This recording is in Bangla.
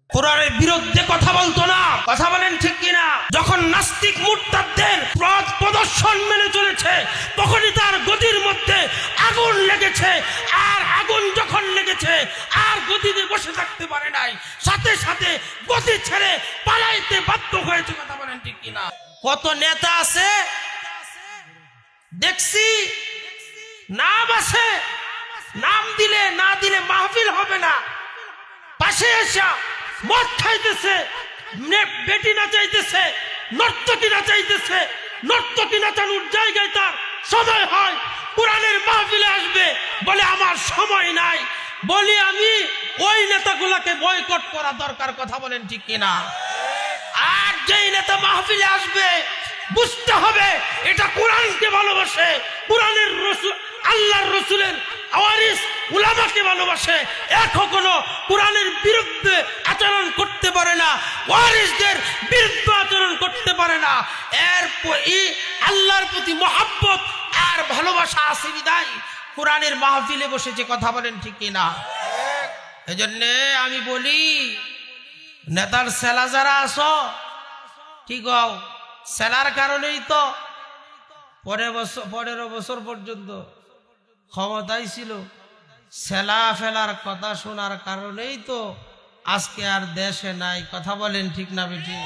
কোরআনের বিরুদ্ধে কথা বলতো না। কথা বলেন ঠিক কিনা? যখন নাস্তিক মুরতাদদের পথ প্রদর্শন মেনে চলেছে তখনই তার গদির মধ্যে আগুন লেগেছে। আর আগুন যখন লেগেছে আর গদিতে বসে থাকতে পারে নাই, সাথে সাথে গদি ছেড়ে পালাইতে বাধ্য হয়েছে। কথা বলেন ঠিক কিনা? কত নেতা আছে দেখছি, নাম আছে, নাম দিলে না দিলে মাহফিল হবে না, পাশে এসে মদ খাইতেছে, বেটি নাচাইতেছে, নর্তকী নাচাইতেছে, নর্তকী নাচানোর জায়গায় তার সময় হয়। কোরআনের মাহফিলে আসবে বলে আমার সময় নাই। বলি আমি ওই নেতাগুলাকে বয়কট করা দরকার। কথা বলেন ঠিক কিনা? আর যেই নেতা মাহফিলে আসবে বুঝতে হবে এটা কোরআনকে ভালোবাসে, কোরআনের রসুল, আল্লাহর রসুলের ওয়ারিস উলামাকে ভালোবাসে। কখনো কোরআনের বিরুদ্ধে আচরণ করতে পারে না, ওয়ারিসদের বিরুদ্ধে আচরণ করতে পারে না। এরপর আল্লাহর প্রতি মহব্বত আর ভালোবাসা আছে বিদায় কোরআনের মাহফিলে বসেছে। কথা বলেন ঠিক কিনা? এই জন্য আমি বলি নেতার সেলা যারা আছো, ঠিক হও। সেলার কারণেই তো 15 বছর পর্যন্ত ক্ষমতায় ছিল। সেলা ফেলার কথা শোনার কারণেই তো আজকে আর দেশে নাই। কথা বলেন ঠিক না বেটি?